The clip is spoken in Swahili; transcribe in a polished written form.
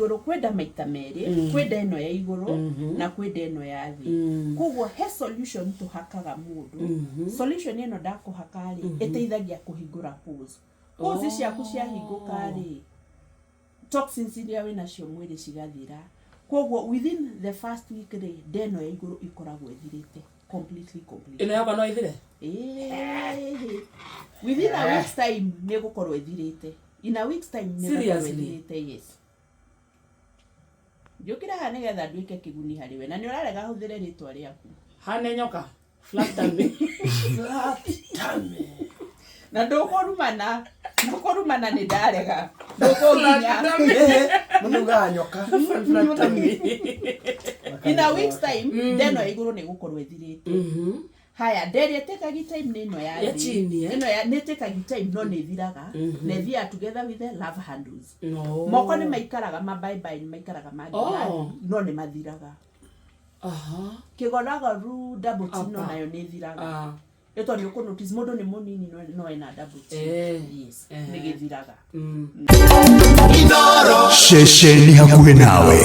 iguru kwenda maita meri kwenda eno ya iguru na kwenda eno ya thi koguo he solution tuhakaga mundu solution eno ndakuhaka ri iteithagia kuhingura pores ciaku ciahinguka ri toxins iria wina cio mwiri cigathira koguo within the first week ri ndeno ya iguru ikoragwo ithirite completely ino yaba no ithire within a week's time ne gukorwo ithirite in a week's time ne gukorwo ithirite yes Jokira hane getha nduike kiguni hari we na ni urarega huthire ritwa riaku hane nyoka flat tummy na ndukorumana ni ndarega ndukoginya munuga nyoka flat tummy in a week's time ndeno iguru ni gukorwo ithirite haya nderi tekagi time nino ya chini ino ya netekagi time no nithiraga nethia together with the love handles moko ni maikaraga bye ni maikaraga magi no ni mathiraga kigonaga ru double tino nayo nithiraga eto ni uko notice modo ni monini no ena double tino yes nigithiraga Sheshe ni hakuhe nawe.